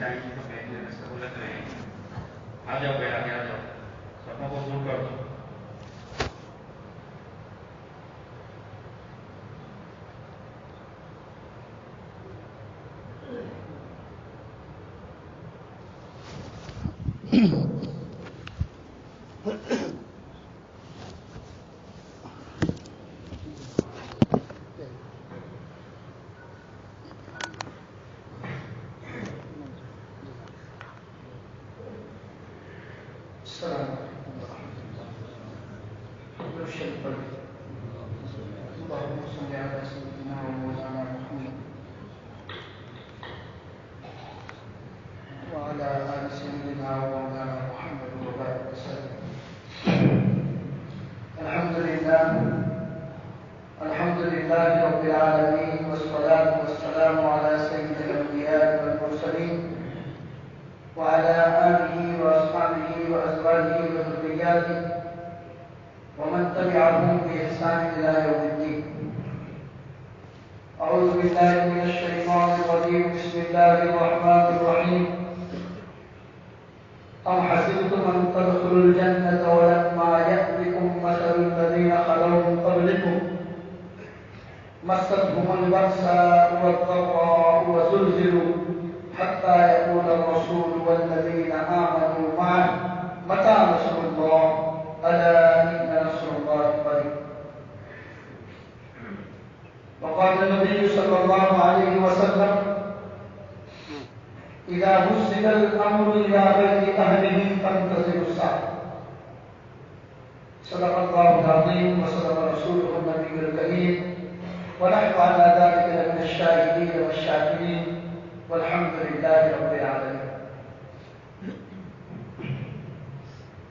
گاڑی کو پھینکنے میں سہولت رہے. آ جاؤ بھائی آگے آ جاؤ, سبوں کو دور کر دو.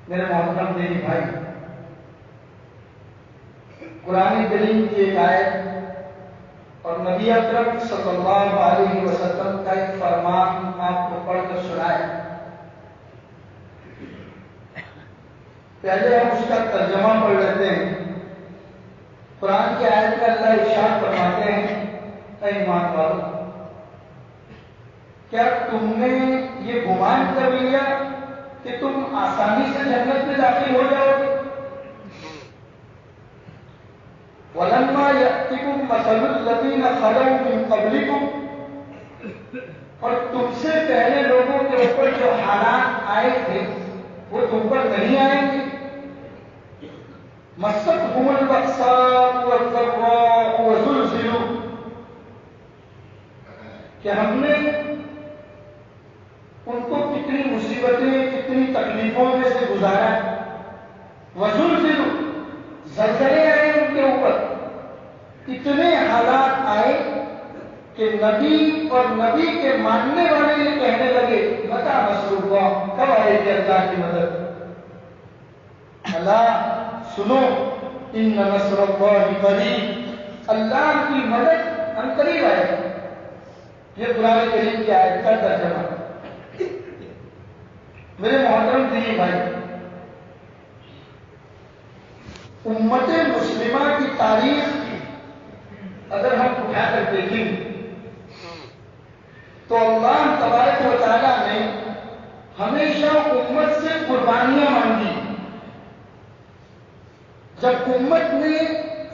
میرے محترم دینی بھائی، قرآن کریم کی ایک آیت اور نبی اکرم صلی اللہ علیہ وسلم کا ایک فرمان آپ کو پڑھ کر سنائے. پہلے ہم اس کا ترجمہ پڑھ لیتے ہیں. قرآن کی آیت کا اللہ ارشاد فرماتے ہیں، اے ایمان والو، کیا تم نے یہ گمان کر لیا کہ تم آسانی سے جنت میں داخل ہو جاؤ گے؟ وَلَمَّا يَأْتِكُمْ مَثَلُ الَّذِينَ خَلَوْا مِن قَبْلِكُمْ، اور تم سے پہلے لوگوں کے اوپر جو حالات آئے تھے وہ تم پر نہیں آئیں گے. مَسَّتْهُمُ الْبَأْسَاءُ وَالضَّرَّاءُ وَزُلْزِلُوا، کہ ہم نے ان کو کتنی مصیبتیں، کتنی تکلیفوں میں سے گزارا. وَزُلْزِلُوا، زلزلے آئے ان کے اوپر، اتنے حالات آئے کہ نبی اور نبی کے ماننے والے یہ کہنے لگے، متى نصر اللہ، کب آئے گی اللہ کی مدد؟ اللہ سنو، ان نصر اللہ قریب، اللہ کی مدد ان قریب آئے گی. یہ قرآن کریم کی آیت کا ترجمہ. میرے محترم دینی بھائی، امت مسلمہ کی تاریخ اگر ہم اٹھا کر دیکھیں تو اللہ تبارک و تعالیٰ نے ہمیشہ امت سے قربانیاں مانگی. جب امت نے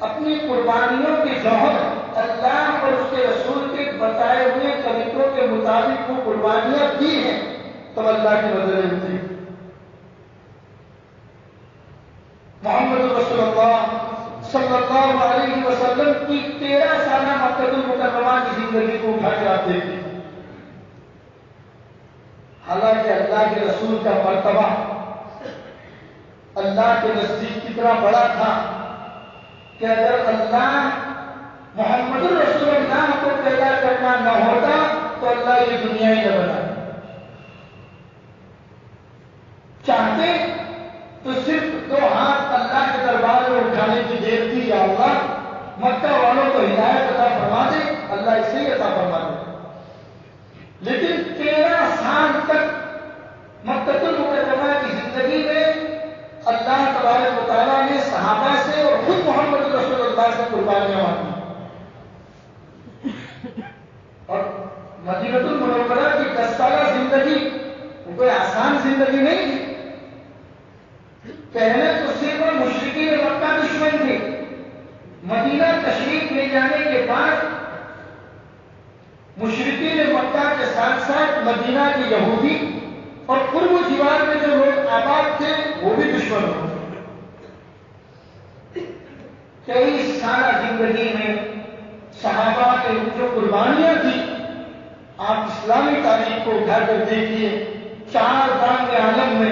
اپنی قربانیوں کی جوہر اللہ اور اس کے رسول کے بتائے ہوئے طریقوں کے مطابق وہ قربانیاں دی ہیں تو اللہ کی مدد ملتی. محمد رسول اللہ صلی اللہ علیہ وسلم کی 13 سالہ مکہ المکرمہ کی زندگی کو اٹھا کے آپ دیکھیں. حالانکہ اللہ کے رسول کا مرتبہ اللہ کے نزدیک کتنا بڑا تھا کہ اگر اللہ محمد رسول اللہ کو پیدا کرنا نہ ہوتا تو اللہ یہ دنیا ہی نہ بنا. چاہتے تو صرف 2 ہاتھ اللہ کے دربار میں اٹھانے کی دیر تھی، یا اللہ مکہ والوں کو ہدایت عطا فرما دے، اللہ اسے ہی عطا فرما دے. لیکن 13 سال تک مکہ المکرمہ کی زندگی میں اللہ تبارک و تعالیٰ نے صحابہ سے اور خود محمد رسول اللہ سے قربانیاں مانگی. اور مدینہ المنورہ کی زندگی وہ کوئی آسان زندگی نہیں تھی. پہلے تو صرف مشرکین مکہ دشمن تھے. مدینہ تشریف لے جانے کے بعد مشرکین مکہ کے ساتھ ساتھ مدینہ کے یہودی اور قرب و جوار میں جو لوگ آباد تھے وہ بھی دشمن ہو. کئی سالہ زندگی میں صحابہ کے جو قربانیاں تھی آپ اسلامی تاریخ کو اٹھا کر دیکھیے. 4 بانگ عالم میں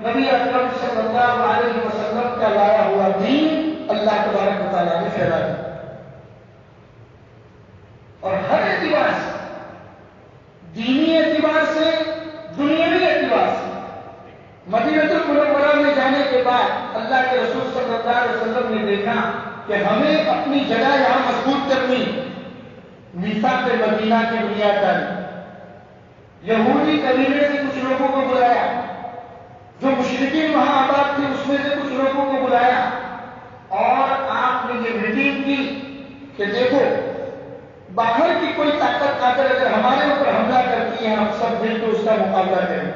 نبی اکرم صلی اللہ علیہ وسلم کا لایا ہوا دین اللہ تبارک و تعالیٰ نے پھیلا دیا. اور ہر اعتبار سے، دینی اعتبار سے، دنیاوی اعتبار سے مدینہ المنورہ میں جانے کے بعد اللہ کے رسول صلی اللہ علیہ وسلم نے دیکھا کہ ہمیں اپنی جگہ یہاں مضبوط کرنی. میثاق مدینہ کی بنیاد ڈالی. یہودی قبیلے سے کچھ لوگوں کو بلایا، جو مشرکین وہاں آباد تھے اس میں سے کچھ لوگوں کو بلایا اور آپ نے یہ میٹنگ کی کہ دیکھو باہر کی کوئی طاقت آ کر اگر ہمارے اوپر حملہ کرتی ہے ہم سب مل کر اس کا مقابلہ کریں.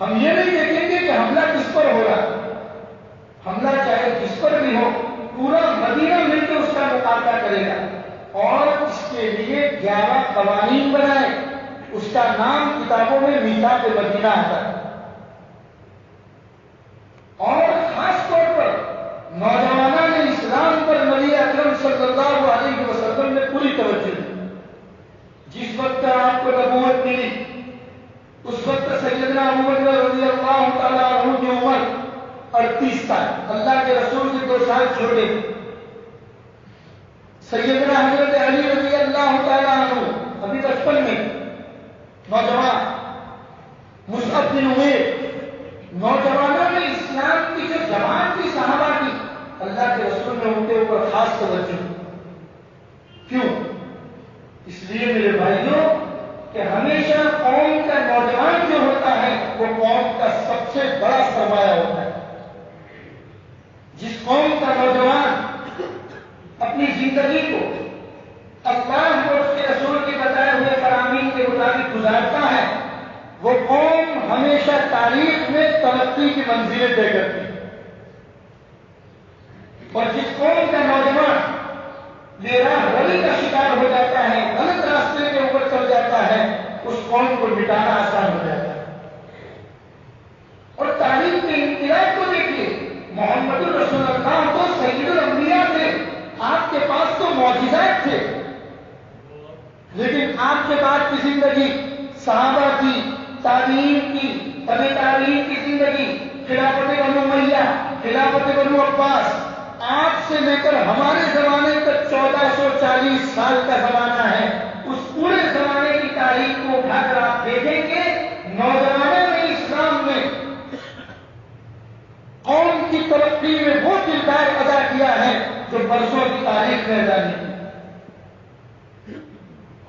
ہم یہ نہیں دیکھیں گے کہ حملہ کس پر ہو رہا. حملہ چاہے کس پر بھی ہو پورا مدینہ مل کے اس کا مقابلہ کرے گا. اور اس کے لیے 11 قوانین بنائے. اس کا نام کتابوں میں میثاق مدینہ آتا ہے. اور خاص طور پر نوجوانان اسلام پر نبی اکرم صلی اللہ علیہ وسلم نے پوری توجہ دی. جس وقت آپ کو نبوت ملی اس وقت سیدنا ابو بکر رضی اللہ تعالیٰ عنہ کی عمر 38 سال، اللہ کے رسول سے 2 سال چھوٹے. سیدنا حضرت علی رضی اللہ تعالیٰ عنہ ابھی 55 میں نوجوان. مصعب بن عمیر، نوجوانوں میں اسلام کی جو جماعت تھی صحابہ کی اللہ کے رسول نے ان کے اوپر خاص توجہ. کیوں؟ اس لیے میرے بھائیوں کہ ہمیشہ قوم کا نوجوان جو ہوتا ہے وہ قوم کا سب سے بڑا سرمایہ ہوتا ہے. جس قوم کا نوجوان اپنی زندگی کو اللہ اور اس کے رسول کے بتائے ہوئے فرامین کے مطابق گزارتا ہے وہ قوم ہمیشہ تاریخ میں ترقی کی منزلیں طے کرتی ہے. اور جس قوم کا نوجوان راہ روی کا شکار ہو جاتا ہے، غلط راستے کے اوپر چل جاتا ہے، اس قوم کو مٹانا آسان ہو جاتا ہے. اور تاریخ کے انقلاب کو دیکھیے. محمد الرسول اللہ تو سید الانبیاء تھے. آپ کے پاس تو معجزات تھے، لیکن آپ کے بعد کی زندگی صحابہ کی، تابعین کی، تبع تابعین کی زندگی، خلافت بنو امیہ، خلافت بنو عباس، آپ سے لے کر ہمارے زمانے تک 1440 سال کا زمانہ ہے. اس پورے زمانے کی تاریخ کو اٹھا کر آپ دیکھیں گے نوجوانوں نے اسلام میں قوم کی ترقی میں وہ کردار ادا کیا ہے جو برسوں کی تاریخ میں ادا نہیں.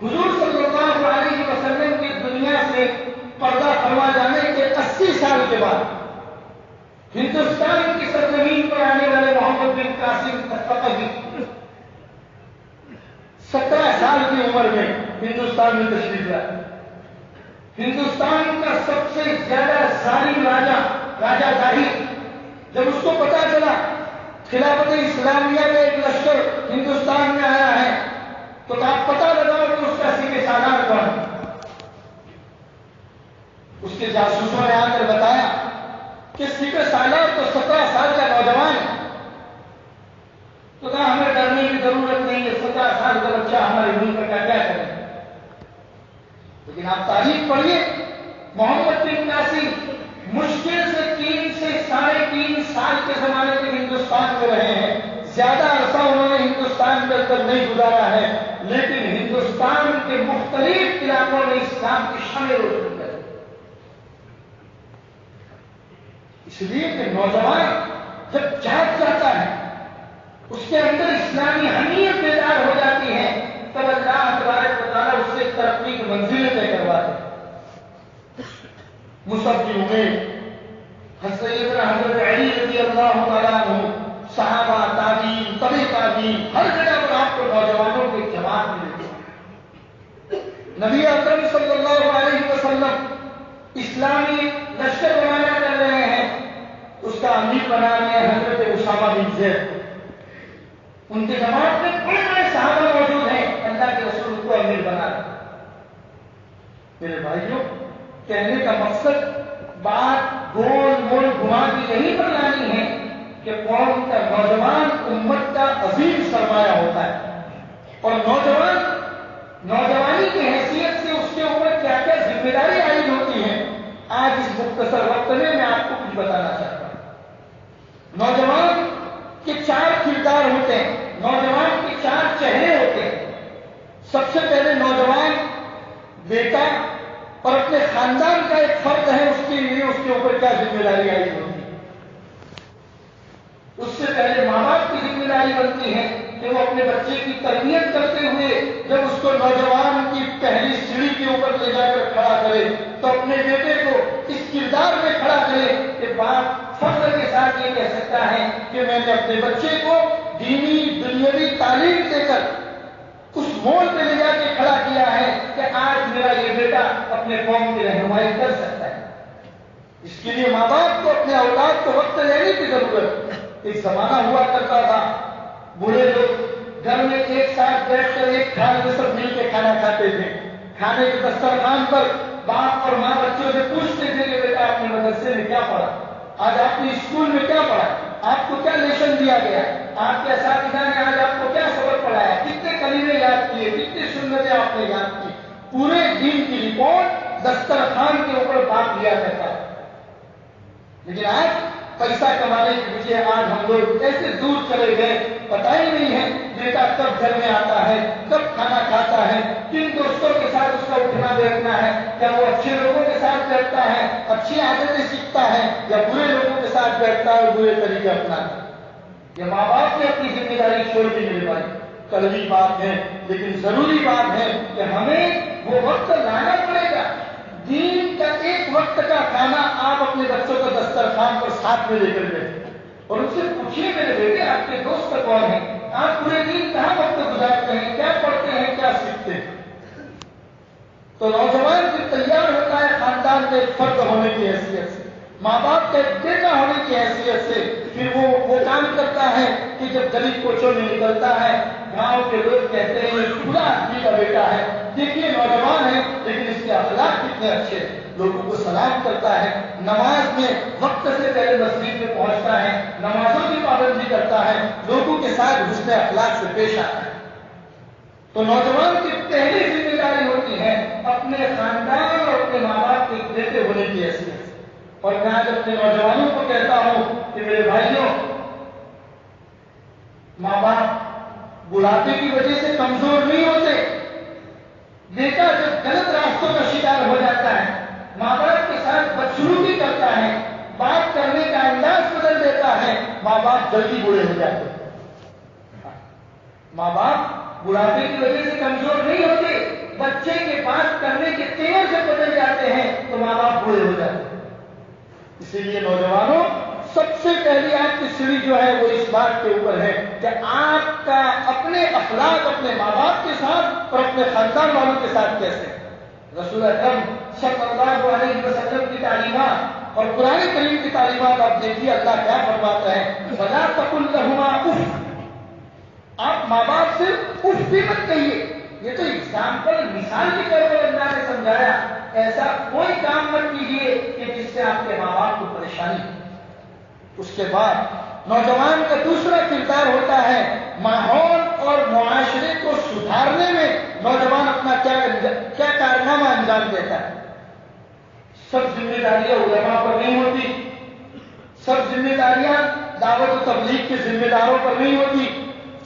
حضور صلی اللہ علیہ وسلم کی دنیا سے پردہ فرما جانے کے 80 سال کے بعد ہندوستان کی سرزمین پر آنے والے محمد بن قاسم الثقفی 17 سال کی عمر میں ہندوستان میں تشریف لائے. ہندوستان کا سب سے زیادہ ظالم راجا ظاہر جب اس کو پتا چلا خلافت اسلامیہ میں ایک لشکر ہندوستان میں آیا ہے تو آپ پتا لگاؤ کہ اس کا سپہ سالار کون. اس کے جاسوسوں نے آ کر بتایا کہ سپہ سالار تو 17 سال کا نوجوان ہے. تو کہا ہمیں ڈرنے کی ضرورت نہیں ہے، 17 سال کا بچہ ہمارے ملک کا کیا کرے. لیکن آپ تاریخ پڑھیے، محمد بن قاسم مشکل سے 3 سے 3.5 سال کے زمانے تک ہندوستان میں رہے ہیں. زیادہ عرصہ انہوں نے ہندوستان کے اندر نہیں گزارا ہے، لیکن ہندوستان کے مختلف علاقوں میں اسلام کی شمع روشن کر. اس لیے کہ نوجوان جب جاگ جاتا ہے اس کے اندر اسلامی حمیت بیدار ہو جاتی ہے تب اللہ تبارک و تعالیٰ اس سے ترقی کی منزلیں طے کرواتے ہیں. مصعب بن عمیر، سیدنا حضرت علی رضی اللہ تعالیٰ عنہ، صحابہ، تابعین، تبع تابعین، ہر جگہ پر آپ کو نوجوانوں کی جماعت ملتی ہے. نبی اکرم صلی اللہ علیہ وسلم لشکر روانہ کر رہے ہیں، اس کا امیر بنا رہے ہیں حضرت اسامہ بن زید۔ ان کی جماعت میں بڑے بڑے صحابہ موجود ہیں، اللہ کے رسول کو امیر بنا رہے ہیں۔ میرے بھائیوں، کہنے کا مقصد بات گول مول گھما کے یہیں پر لانی ہے کہ قوم کا نوجوان امت کا عظیم سرمایہ ہوتا ہے، اور نوجوانی کی حیثیت سے اس کے اوپر کیا کیا ذمہ داری عائد ہوتی ہے، آج اس مختصر وقت میں آپ کو کچھ بتانا چاہتا ہوں۔ نوجوان کے 4 کردار ہوتے ہیں، نوجوان کے 4 چہرے ہوتے ہیں۔ سب سے پہلے نوجوان بیٹا اور اپنے خاندان کا ایک فرد ہے، اس کے لیے اس کے اوپر کیا ذمہ داری عائد ہوتی ہے۔ اس سے پہلے ماں باپ کی ذمہ داری بنتی ہے کہ وہ اپنے بچے کی تربیت کرتے ہوئے جب اس کو نوجوان کی پہلی سیڑھی کے اوپر لے جا کر کھڑا کرے تو اپنے بیٹے کو اس کردار میں کھڑا کرے کہ باپ فخر کے ساتھ یہ کہہ سکتا ہے کہ میں نے اپنے بچے کو دینی دنیاوی تعلیم دے کر اس مول پہ لے جا کے کھڑا کیا ہے کہ آج میرا یہ بیٹا اپنے قوم کی رہنمائی کر سکتا ہے۔ اس کے لیے ماں باپ کو اپنے اولاد کو وقت دینے کی ضرورت۔ ایک زمانہ ہوا کرتا تھا، بوڑھے لوگ گھر میں ایک ساتھ بیٹھ کر ایک تھال میں سب مل کے کھانا کھاتے تھے۔ کھانے کے دسترخوان پر باپ اور ماں بچوں سے پوچھتے تھے کہ بیٹا آپ نے مدرسے میں کیا پڑھا، آج آپ نے اسکول میں کیا پڑھا، آپ کو کیا لیسن دیا گیا، آپ کے اساتذہ نے آج آپ کو کیا سبق پڑھایا، کتنے کلمے یاد کیے، کتنی سنتیں آپ نے یاد کی۔ پورے دین کی رپورٹ دسترخوان کے اوپر باپ لیا کرتا ہے۔ لیکن آج پیسہ کمانے کے پیچھے آج ہم لوگ ایسے دور چلے گئے، پتہ ہی نہیں ہے بیٹا کب گھر میں آتا ہے، کب کھانا کھاتا ہے، کن دوستوں کے ساتھ اس کا اٹھنا بیٹھنا ہے، کیا وہ اچھے لوگوں کے ساتھ بیٹھتا ہے، اچھی عادتیں سیکھتا ہے، یا برے لوگوں کے ساتھ بیٹھتا ہے اور برے طریقے اپناتا ہے۔ یہ ماں باپ نے اپنی ذمہ داری چھوڑ دی میرے بھائی۔ کڑوی بات ہے لیکن ضروری بات ہے کہ ہمیں وہ وقت لانا پڑے گا۔ دین کا ایک وقت کا کھانا آپ اپنے بچوں کو دسترخوان پر ساتھ میں لے کر بیٹھے اور ان سے پوچھیے میرے بیٹے آپ کے دوست کون ہیں، آپ پورے دن کہاں وقت گزارتے ہیں، کیا پڑھتے ہیں، کیا سیکھتے ہیں۔ تو نوجوان پھر تیار ہوتا ہے خاندان کے ایک فرد ہونے کی حیثیت سے، ماں باپ کا ایک بیٹا ہونے کی حیثیت سے۔ پھر وہ کام کرتا ہے کہ جب گلی کوچوں میں نکلتا ہے، گاؤں کے لوگ کہتے ہیں یہ خدا آدمی کا بیٹا ہے، دیکھیے نوجوان ہے لیکن اس کے اخلاق کتنے اچھے ہیں، لوگوں کو سلام کرتا ہے، نماز میں وقت سے پہلے مسجد میں پہنچتا ہے، نمازوں کی پابندی کرتا ہے، لوگوں کے ساتھ حسن اخلاق سے پیش آتا ہے۔ تو نوجوان کی پہلی ذمہ داری ہوتی ہے اپنے خاندان اور اپنے ماں باپ کے بیٹے ہونے کی حیثیت سے۔ اور میں آج اپنے نوجوانوں کو کہتا ہوں کہ میرے بھائیوں، ماں باپ بڑھاپے کی وجہ سے کمزور نہیں ہوتے۔ بیٹا جب غلط راستوں کا شکار ہو جاتا ہے، ماں باپ کے ساتھ بدسلوکی کرتا ہے، بات کرنے کا انداز بدل دیتا ہے، ماں باپ جلدی بوڑھے ہو جاتے ہیں۔ ماں باپ بڑھاپے کی وجہ سے کمزور نہیں ہوتے، بچے کے بات کرنے کے تیور سے بدل جاتے ہیں تو ماں باپ بوڑھے ہو جاتے ہیں۔ اسی لیے نوجوانوں، سب سے پہلی آپ کی سیڑھی جو ہے وہ اس بات کے اوپر ہے کہ آپ کا اپنے اخلاق اپنے ماں باپ کے ساتھ اور اپنے خاندان والوں کے ساتھ کیسے۔ رسول اکرم صلی اللہ علیہ وسلم کی تعلیمات اور قرآن کریم کی تعلیمات آپ دیکھیے، اللہ کیا فرماتا ہے، فَلَا تَقُلْ لَهُمَا اُفٍّ، آپ ماں باپ سے اف بھی مت کہیے۔ یہ تو اگزامپل مثال کے طور پر اللہ نے سمجھایا، ایسا کوئی کام مت کیجیے کہ جس سے آپ کے ماں باپ کو پریشانی ہو۔ اس کے بعد نوجوان کا دوسرا کردار ہوتا ہے ماحول اور معاشرے کو سدھارنے میں نوجوان اپنا کیا کارنامہ انجام دیتا ہے۔ سب ذمہ داریاں علماء پر نہیں ہوتی، سب ذمہ داریاں دعوت و تبلیغ کے ذمہ داروں پر نہیں ہوتی،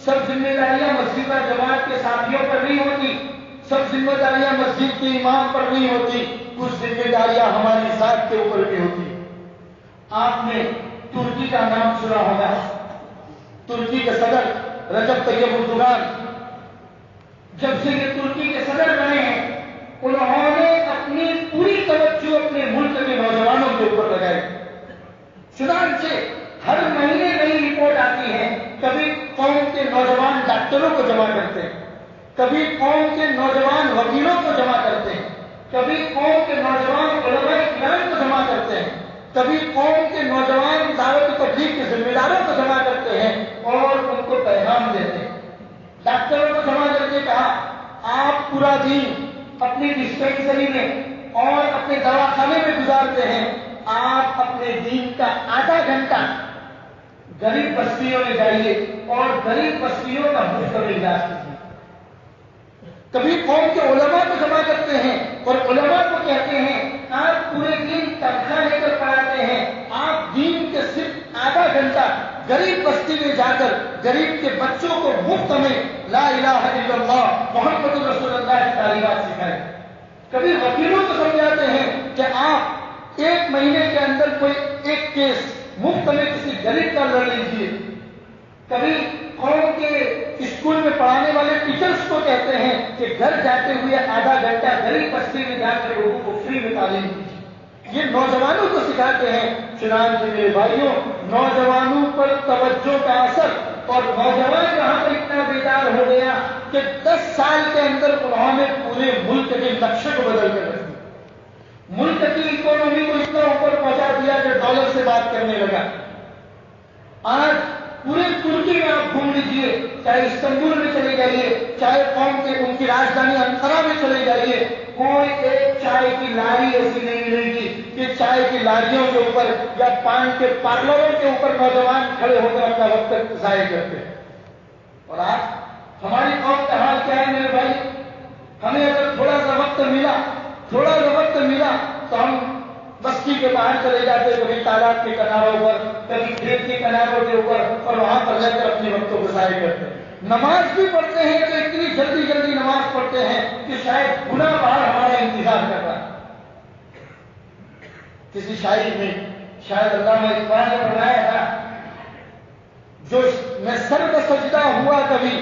سب ذمہ داریاں مسجد و جماعت کے ساتھیوں پر نہیں ہوتی، سب ذمہ داریاں مسجد کے امام پر نہیں ہوتی، کچھ ذمہ داریاں ہماری ذات کے اوپر بھی ہوتی۔ آپ نے ترکی کا نام سنا ہوگا، ترکی کے صدر رجب طیب اردوغان جب سے یہ ترکی کے صدر بنے ہیں، انہوں نے اپنی پوری توجہ اپنے ملک کے نوجوانوں کے اوپر لگائی۔ چنانچہ ہر مہینے نئی رپورٹ آتی ہے، کبھی قوم کے نوجوان ڈاکٹروں کو جمع کرتے ہیں، کبھی قوم کے نوجوان وکیلوں کو جمع کرتے ہیں، کبھی قوم کے نوجوان علماء کرام کو جمع کرتے ہیں۔ کرتے ہیں، کبھی قوم کے نوجوان دعوت تبلیغ کے ذمہ داروں کو جمع کرتے ہیں اور ان کو پیغام دیتے ہیں۔ ڈاکٹروں کو جمع کر کے کہا آپ پورا دن اپنی ڈسپینسری میں اور اپنے دواخانے میں گزارتے ہیں، آپ اپنے دین کا آدھا گھنٹہ غریب بستیوں میں جائیے اور غریب بستیوں کا مفت میں علاج کیجیے۔ کبھی قوم کے علماء کو جمع کرتے ہیں اور علماء کو کہتے ہیں آپ پورے دن تنخواہ لے کر پڑھاتے ہیں، آپ دین کے صرف آدھا گھنٹہ غریب بستی میں جا کر غریب کے بچوں کو مفت میں لا الہ الا اللہ محمد رسول اللہ کی تعلیمات سکھائیں۔ کبھی وکیلوں کو سمجھاتے ہیں کہ آپ ایک مہینے کے اندر کوئی ایک کیس مفت میں کسی غریب کا لڑ لیجیے۔ کبھی قوم کے اسکول میں پڑھانے والے ٹیچرز کو کہتے ہیں کہ گھر جاتے ہوئے آدھا گھنٹہ غریب بستی میں جا کر لوگوں کو فری میں تعلیم دیجیے۔ یہ نوجوانوں کو سکھاتے ہیں۔ چنانچہ میرے بھائیوں، نوجوانوں پر توجہ کا اثر، اور نوجوان یہاں پر اتنا بیدار ہو گیا کہ 10 سال کے اندر انہوں نے پورے ملک کے نقشے کو بدل کر رکھ دیا۔ ملک کی اکانومی کو اتنا اوپر پہنچا دیا کہ ڈالر سے بات کرنے لگا۔ آج پورے ترکی میں آپ گھوم لیجیے، چاہے استنبول میں چلے جائیے، چاہے قوم کے ان کی راجدھانی انقرہ میں چلے جائیے، کوئی ایک چائے کی لاری ایسی نہیں ملے گی کہ چائے کی لاریوں کے اوپر یا پان کے پارلروں کے اوپر نوجوان کھڑے ہو کر اپنا وقت ضائع کرتے ہیں۔ اور آج ہماری قوم کا حال کیا ہے میرے بھائی؟ ہمیں اگر تھوڑا سا وقت ملا تو ہم بستی کے باہر چلے جاتے، کبھی تالاب کے کناروں پر، کبھی کھیت کے کناروں کے اوپر، اور وہاں پر رہ کر اپنے وقتوں کو ضائع کرتے ہیں۔ نماز بھی پڑھتے ہیں تو اتنی جلدی نماز پڑھتے ہیں کہ شاید گناہ باہر ہمارا انتظار کر رہا ہے۔ کسی شاعر نے شاید علامہ اقبال نے فرمایا تھا، جو میں سر کا سجدہ ہوا کبھی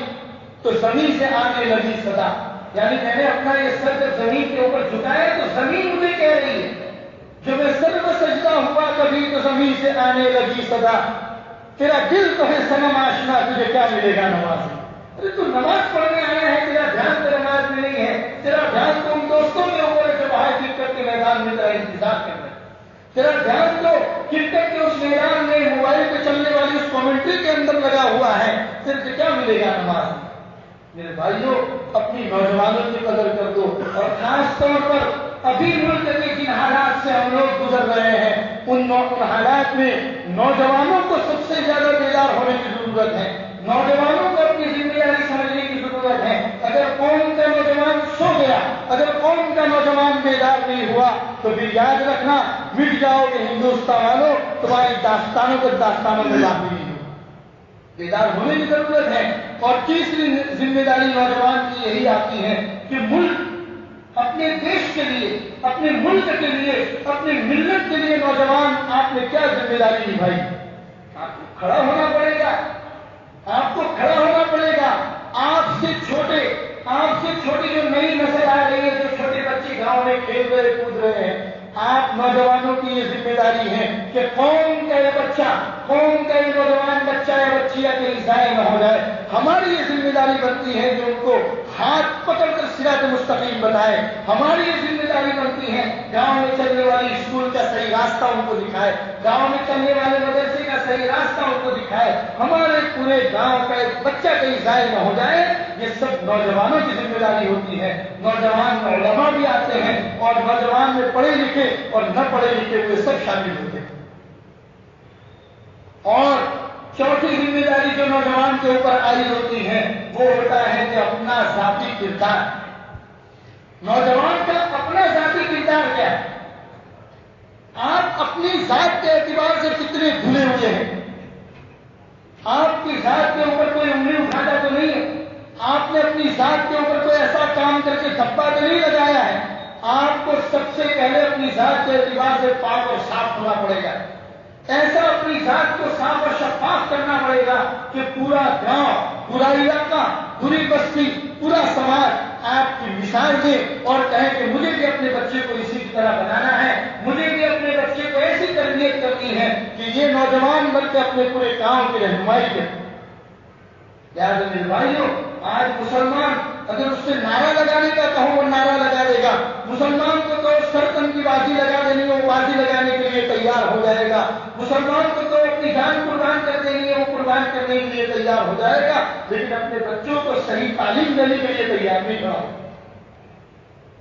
تو زمین سے آنے لگی صدا، یعنی میں نے اپنا یہ سر جب زمین کے اوپر جھکایا تو زمین مجھے کہہ رہی ہے، جو میں سر کا سجدہ ہوا کبھی تو زمین سے آنے لگی صدا، تیرا دل تو ہے صنم آشنا، تجھے کیا ملے گا نماز میں؟ ارے تو نماز پڑھنے آیا ہے، تیرا دھیان تو نماز میں نہیں ہے، تیرا دھیان تو ان دوستوں کے اوپر ہے جو باہر کرکٹ کے میدان میں تیرا انتظار کر رہے ہیں، تیرا دھیان تو کرکٹ کے اس میدان میں موبائل پہ چلنے والی اس کامنٹری کے اندر لگا ہوا ہے، تجھے کیا ملے گا نماز میں؟ میرے بھائیوں، اپنی نوجوانوں کی قدر کر دو، اور خاص طور پر ابھی ملک کے جن حالات سے ہم لوگ گزر رہے ہیں ان حالات میں نوجوانوں کو سب سے زیادہ بیدار ہونے کی ضرورت ہے۔ نوجوانوں کو اپنی ذمہ داری سمجھنے کی ضرورت ہے۔ اگر قوم کا نوجوان سو گیا، اگر قوم کا نوجوان بیدار نہیں ہوا تو پھر یاد رکھنا، مٹ جاؤ گے ہندوستان والوں، تمہاری داستانوں میں داخل نہیں ہو۔ بیدار ہونے کی ضرورت ہے۔ اور تیسری ذمہ داری نوجوان کی یہی آتی ہے کہ ملک، اپنے دیش کے لیے، اپنے ملک کے لیے، اپنے ملت کے لیے نوجوان آپ نے کیا ذمہ داری نبھائی؟ آپ کو کھڑا ہونا پڑے گا، آپ کو کھڑا ہونا پڑے گا۔ آپ سے چھوٹی جو نئی نسل آ رہی ہے، جو چھوٹے بچے گاؤں میں کھیل رہے کود رہے ہیں، آپ نوجوانوں کی یہ ذمہ داری ہے کہ قوم کا یہ بچہ، قوم کا یہ نوجوان بچہ یا بچیا کہیں ضائع نہ ہو جائے۔ ہماری یہ ذمہ داری بنتی ہے کہ ان کو ہاتھ پکڑ کر صراط مستقیم بتائے۔ ہماری یہ ذمہ داری بنتی ہے گاؤں میں چلنے والی اسکول کا صحیح راستہ ان کو دکھائے، گاؤں میں چلنے والے مدرسے کا صحیح راستہ ان کو دکھائے۔ ہمارے پورے گاؤں کا ایک بچہ کہیں ضائع نہ ہو جائے، یہ سب نوجوانوں کی ذمہ داری ہوتی ہے۔ نوجوان میں علماء بھی آتے ہیں، اور نوجوان میں پڑھے لکھے اور نہ پڑھے لکھے ہوئے سب شامل ہوتے ہیں۔ اور چوتھی ذمہ داری جو نوجوان کے اوپر عائد ہوتی ہے وہ ہوتا ہے کہ اپنا ذاتی کردار۔ نوجوان کا اپنا ذاتی کردار کیا ہے؟ آپ اپنی ذات کے اعتبار سے کتنے دھلے ہوئے ہیں؟ آپ کی ذات کے اوپر کوئی انگلی اٹھاتا تو نہیں ہے؟ آپ نے اپنی ذات کے اوپر کوئی ایسا کام کر کے دھبا تو نہیں لگایا ہے؟ آپ کو سب سے پہلے اپنی ذات کے اعتبار سے پاک اور صاف ہونا پڑے گا۔ ایسا اپنی ذات کو صاف اور شفاف کرنا پڑے گا کہ پورا گاؤں، پورا علاقہ، پوری بستی، پورا سماج آپ کی مثال دے اور کہے کہ مجھے بھی اپنے بچے کو اسی طرح بنانا ہے، مجھے بھی اپنے بچے کو ایسی تربیت کرنی ہے کہ یہ نوجوان بن کے اپنے پورے گاؤں کی رہنمائی کرے۔ لہٰذا میرے بھائیوں، آج مسلمان اگر اس سے نعرہ لگانے کا کہو وہ نعرہ لگا دے گا، مسلمان کو تو سرتن کی بازی لگا دینی، وہ بازی لگانے کے لیے جائے گا. مسلمان کو تو اپنی جان قربان کر دیں گے, وہ قربان کرنے کے لیے تیار ہو جائے گا, لیکن اپنے بچوں کو صحیح تعلیم دینے کے لیے تیار نہیں کھڑا ہوگا.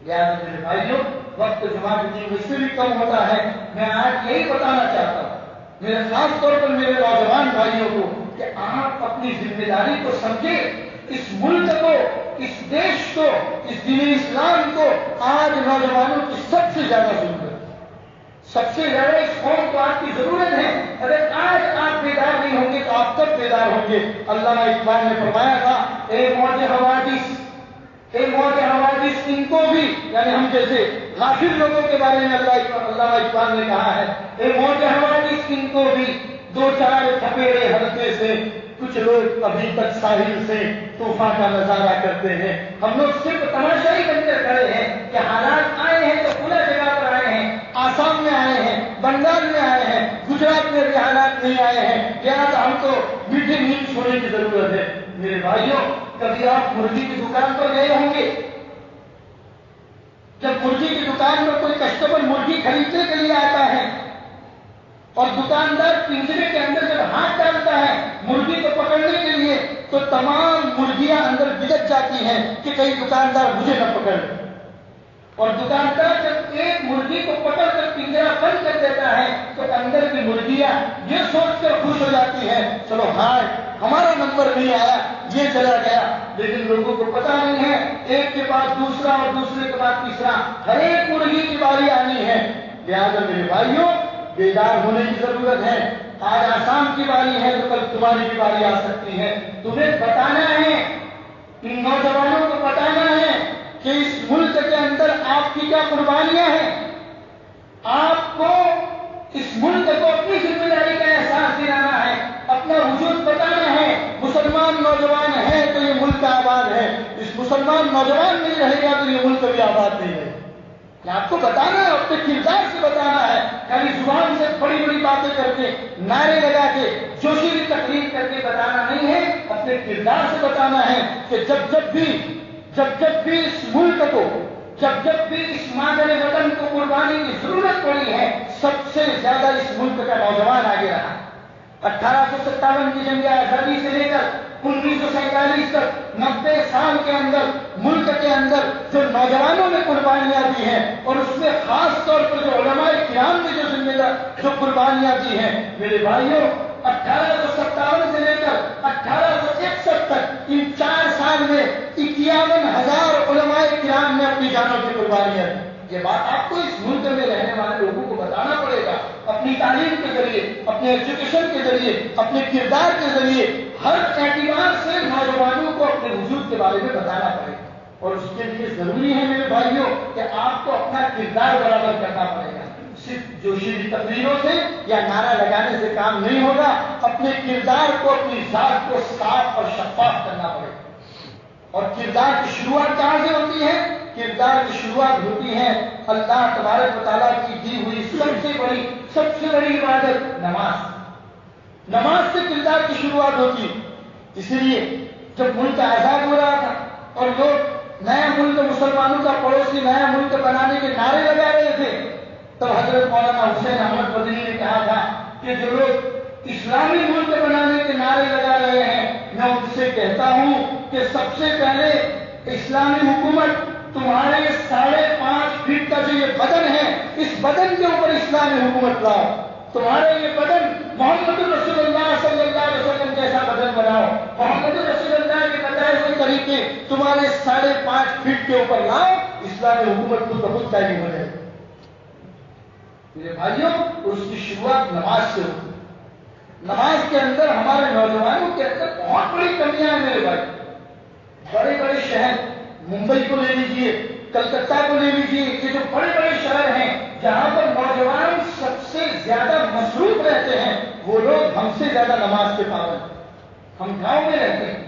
لہٰذا میرے بھائیوں, وقت جماعت کی مجھ سے بھی کم ہوتا ہے. میں آج یہی بتانا چاہتا ہوں میرے خاص طور پر میرے نوجوان بھائیوں کو کہ آپ اپنی ذمہ داری کو سمجھیں. اس ملک کو, اس دیش کو, اس دین اسلام کو آج نوجوانوں کی سب سے زیادہ ضرورت ہے. سب سے زیادہ اس قوم کو آپ کی ضرورت ہے. اگر آج آپ بیدار نہیں ہوں گے تو آپ کب بیدار ہوں گے؟ علامہ اقبال نے فرمایا تھا, اے موج حوادث, اے موج حوادث, ان کو بھی, یعنی ہم جیسے غافل لوگوں کے بارے میں علامہ اقبال نے کہا ہے, اے موج حوادث, ان کو بھی دو چار تھپیڑے ہلکے سے کچھ لوگ ابھی تک ساحل سے طوفان کا نظارہ کرتے ہیں. ہم لوگ صرف تماشائی بن کر کھڑے ہیں کہ حالات آئے ہیں تو کھلا جگہ پر آئے ہیں, آسام میں آئے ہیں, بنگال میں آئے ہیں, گجرات میں بھی حالات نہیں آئے ہیں, لہٰذا ہم کو میٹھی نیند سونے کی ضرورت ہے. میرے بھائیوں, کبھی آپ مرغی کی دکان پر گئے ہوں گے. جب مرغی کی دکان پر کوئی کسٹمر مرغی خریدنے کے لیے آتا ہے اور دکاندار پنجرے کے اندر جب ہاتھ ڈالتا ہے مرغی کو پکڑنے کے لیے, تو تمام مرغیاں اندر بگڑ جاتی ہیں کہ کہیں دکاندار مجھے نہ پکڑ لے. اور دکاندار جب ایک مرغی کو پکڑ کر پنجرا بند کر دیتا ہے تو اندر کی مرغیاں یہ سوچ کر خوش ہو جاتی ہیں, چلو ہائے ہمارا نمبر نہیں آیا, یہ چلا گیا. لیکن لوگوں کو پتا نہیں ہے, ایک کے بعد دوسرا اور دوسرے کے بعد تیسرا, ہر ایک مرغی کی باری آنی ہے. لہٰذا میرے بھائیوں, بیدار ہونے کی ضرورت ہے. آج آسام کی باری ہے تو کل تمہاری کی باری آ سکتی ہے. تمہیں بتانا ہے, ان نوجوانوں کو بتانا ہے کہ اس ملک کے اندر آپ کی کیا قربانیاں ہیں. آپ کو اس ملک کو اپنی ذمہ داری کا احساس دلانا ہے, اپنا وجود بتانا ہے. مسلمان نوجوان ہے تو یہ ملک آباد ہے, اس مسلمان نوجوان نہیں رہے گا تو یہ ملک بھی آباد نہیں ہے. آپ کو بتانا ہے, اپنے کردار سے بتانا ہے. خالی زبان سے بڑی بڑی باتیں کر کے, نعرے لگا کے, جوشیلی تقریر کر کے بتانا نہیں ہے, اپنے کردار سے بتانا ہے کہ جب جب بھی اس ملک کو, جب بھی اس مادر وطن کو قربانی کی ضرورت پڑی ہے, سب سے زیادہ اس ملک کا نوجوان آگے رہا. 1857 کی جنگ آزادی سے لے کر 1947 تک 90 سال کے اندر ملک کے اندر جو نوجوانوں نے قربانیاں دی ہیں, اور اس میں خاص طور پر جو علماء کرام نے جو ذمہ دار جو قربانیاں دی ہیں, میرے بھائیوں 1857 سے لے کر 1861 تک ان 4 سال میں 51,000 علماء کرام نے اپنی جانوں کی قربانیاں دی. یہ بات آپ کو اس ملک میں رہنے والے لوگوں کو بتانا پڑے گا, اپنی تعلیم کے ذریعے, اپنے ایجوکیشن کے ذریعے, اپنے کردار کے ذریعے, ہر اعتبار سے نوجوانوں کو اپنے وجود کے بارے میں بتانا پڑے گا. اور اس کے لیے ضروری ہے میرے بھائیوں کہ آپ کو اپنا کردار برابر کرنا پڑے گا. صرف جوشیلی تقریروں سے یا نعرہ لگانے سے کام نہیں ہوگا, اپنے کردار کو, اپنی ذات کو صاف اور شفاف کرنا پڑے گا. اور کردار کی شروعات کہاں سے ہوتی ہے؟ کردار کی شروعات ہوتی ہے اللہ تبارک و تعالیٰ کی دی ہوئی سب سے بڑی عبادت نماز. نماز سے کردار کی شروعات ہوتی. اسی لیے جب ملک آزاد ہو رہا تھا اور لوگ نیا ملک مسلمانوں کا پڑوسی نیا ملک بنانے کے نعرے لگا رہے تھے, تب حضرت مولانا حسین احمد مدنی نے کہا تھا کہ جو لوگ اسلامی ملک بنانے کے نعرے لگا رہے ہیں, میں ان سے کہتا ہوں کہ سب سے پہلے اسلامی حکومت تمہارے 5.5 فٹ کا جو یہ بدن ہے, اس بدن کے اوپر اسلامی حکومت لاؤ. تمہارے یہ بدن محمد رسول اللہ صلی اللہ علیہ وسلم جیسا بدن بناؤ. محمد رسول اللہ کے بتائے ہوئے طریقے تمہارے 5.5 فٹ کے اوپر لاؤ, اسلامی حکومت خود بخود قائم ہو جائے. میرے بھائیوں, اس کی شروعات نماز سے ہوتی. نماز کے اندر ہمارے نوجوانوں کے اندر بہت بڑی کمیاں ہیں میرے بھائی. بڑے بڑے شہر, ممبئی کو لے لیجیے, کلکتہ کو لے لیجیے, یہ جو بڑے بڑے شہر ہیں جہاں پر نوجوان سب سے زیادہ مصروف رہتے ہیں, وہ لوگ ہم سے زیادہ نماز کے پابند ہیں. ہم گاؤں میں رہتے ہیں,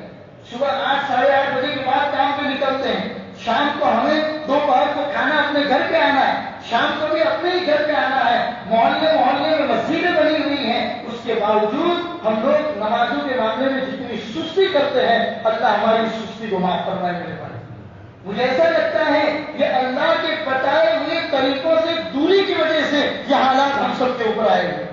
صبح 8 ساڑھے 8 بجے کے بعد کام پہ نکلتے ہیں, شام کو ہمیں دوپہر کو کھانا اپنے گھر پہ آنا ہے, شام کو بھی اپنے ہی گھر پہ آنا ہے. محلے میں مسجدیں بنی ہوئی ہیں, اس کے باوجود ہم لوگ نمازوں کے معاملے میں جتنی سستی کرتے ہیں, اللہ ہماری سستی کو معاف فرمائے. میرے بھائی, مجھے ایسا لگتا ہے کہ اللہ کے بتائے ہوئے طریقوں سے دوری کی وجہ سے یہ حالات ہم سب کے اوپر آئے گی.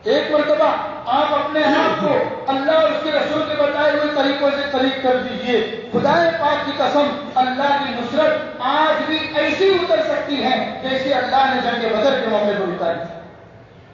ایک مرتبہ آپ اپنے آپ کو اللہ اور اس کے رسول کے بتائے ہوئے طریقوں سے قریب کر دیجئے. خدا پاک کی قسم اللہ کی نصرت آج بھی ایسی اتر سکتی ہے جیسے اللہ نے جنگ بدر کے موقع پر اتاری تھی.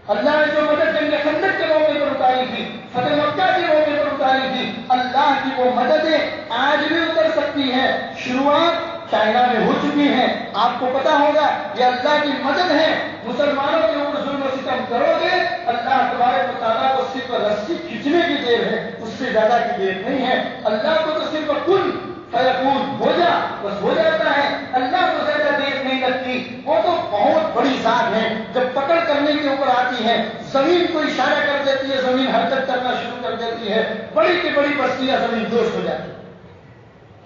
اللہ نے جو مدد جنگ خندق کے موقع پر اتاری تھی, فتح مکہ کے موقع پر اتاری تھی, اللہ کی وہ مددیں آج بھی اتر سکتی ہیں. شروعات چائنا میں ہو چکی ہیں. آپ کو پتا ہوگا یہ اللہ کی مدد ہے. مسلمانوں کے اوپر ظلم و ستم کرو گے, اللہ تبارک و تعالیٰ کو صرف رسی کھینچنے کی دیر ہے, اس سے زیادہ کی دیر نہیں ہے. اللہ کو تو صرف کن فیکون ہو جا بس ہو جاتا ہے. اللہ کو زیادہ دیر نہیں لگتی. وہ تو بہت بڑی ذات ہے. جب پکڑ کرنے کے اوپر آتی ہے, زمین کو اشارہ کر دیتی ہے, زمین حرکت کرنا شروع کر دیتی ہے, بڑی کی بڑی بستیاں زمین دوست ہو جاتی ہے.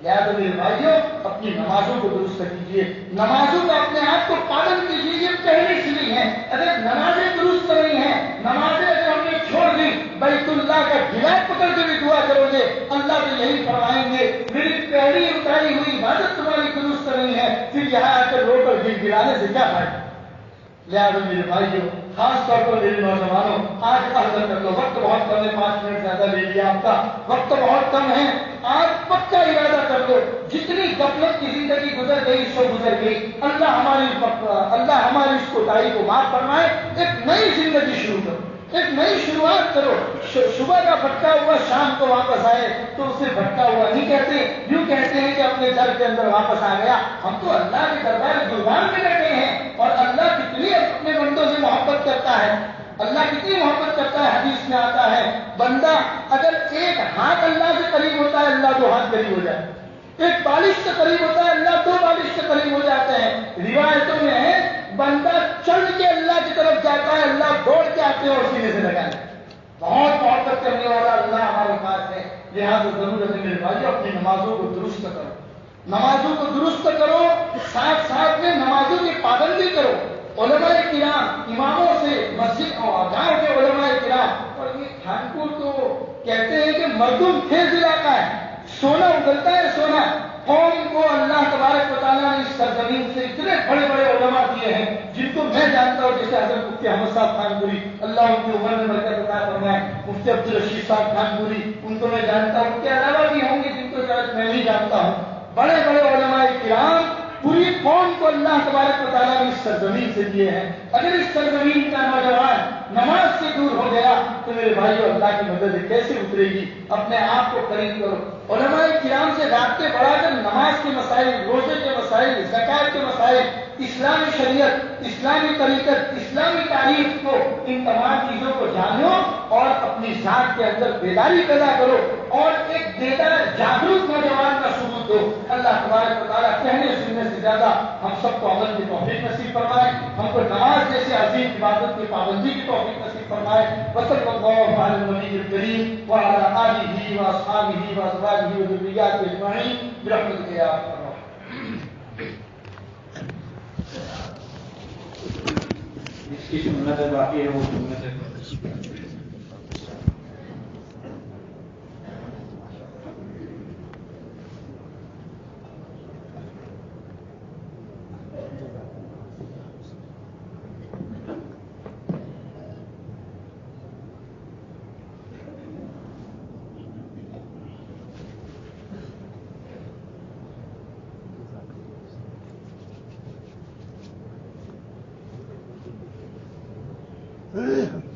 لہٰذا میرے بھائیوں اپنی نمازوں کو درست کیجیے, نمازوں کا اپنے آپ کو پابند کیجیے. یہ پہلی سیڑھی ہے. اگر نمازیں درست نہیں ہیں, نمازیں اگر ہم نے چھوڑ دی, بیت اللہ کا گلاس پکڑ کے بھی دعا کرو گے, اللہ تو یہی فرمائیں گے میری پہلی اتاری ہوئی عبادت تمہاری درست نہیں ہے, پھر یہاں آ کر رو کر گر گرانے سے کیا فائدہ. لہٰذا میرے بھائیوں خاص طور پر میرے نوجوانوں آج عہد کر لو. وقت بہت کم ہے, 5 منٹ زیادہ لے لیا آپ کا, وقت بہت کم ہے. آج پکا ارادہ کر لو, جتنی غفلت کی زندگی گزر گئی سو گزر گئی. اللہ ہماری اس کوتاہی کو معاف فرمائے. ایک نئی زندگی شروع کرو, ایک نئی شروعات کرو. صبح کا بھٹکا ہوا شام کو واپس آئے تو اسے بھٹکا ہوا نہیں کہتے, یوں کہتے ہیں کہ اپنے گھر کے اندر واپس آ گیا. ہم تو اللہ کے دربار قربان میں بیٹھے ہیں, اور اللہ کتنی اپنے بندوں سے محبت کرتا ہے. اللہ کتنی محبت کرتا ہے. حدیث میں آتا ہے بندہ اگر ایک ہاتھ اللہ سے قریب ہوتا ہے, اللہ 2 ہاتھ قریب ہو جائے. ایک بالش سے قریب ہوتا ہے, اللہ 2 بالش سے قریب ہو جاتے ہیں. روایتوں میں ہے بندہ چل کے اللہ کی طرف جاتا ہے, اللہ دوڑ کے آتے ہیں اور سینے سے لگاتے ہیں. بہت محبت کرنے والا اللہ ہمارے پاس ہے. لہٰذا ضرورت ہے میرے بھائی اپنی نمازوں کو درست کرو, نمازوں کو درست کرو, ساتھ ساتھ میں نمازوں کی پابندی کرو. علماء کرام, اماموں سے, مسجد اور گاؤں کے علماء کرام. اور یہ خانپور تو کہتے ہیں کہ مردم خیز علاقہ ہے, سونا اگلتا ہے سونا. قوم کو اللہ تبارک و تعالیٰ نے اس سرزمین سے اتنے بڑے بڑے علماء دیے ہیں جن کو میں جانتا ہوں, جیسے حضرت مفتی احمد صاحب خانپوری, اللہ ان کی عمر میں برکت عطا فرمائے. مفتی عبدالرشید صاحب خانپوری, ان کو میں جانتا ہوں. ان کے علاوہ بھی ہوں گے جن کو شاید میں نہیں جانتا ہوں. بڑے بڑے علماء کرام پوری قوم کو اللہ تبارک و تعالیٰ نے اس سرزمین سے دیے ہیں. اگر اس سرزمین کا نوجوان نماز سے دور ہو گیا تو میرے بھائیو اللہ کی مدد کیسے اترے گی. اپنے آپ کو قریب کرو, علماء کرام سے رابطے بڑھا کر نماز کے مسائل, روزے کے مسائل, زکات کے مسائل, اسلامی شریعت, اسلامی طریقت, اسلامی تاریخ کو, ان تمام چیزوں کو جانو اور اپنی ذات کے اندر بیداری پیدا کرو اور ایک بیدار جاگروک نوجوان کا ثبوت دو. اللہ تبارک و تعالیٰ کہنے سننے سے زیادہ ہم سب کو عمل کی توفیق نصیب فرمائے, ہم کو نماز جیسے عظیم عبادت کی پابندی کی توفیق نصیب فرمائے. وصلی اللہ علی النبی الکریم وعلی آلہ واصحابہ وازواجہ وذریاتہ اجمعین برحمتک یا ارحم الراحمین. جس کی سنت باقی ہے وہ سنت ہے. Yeah.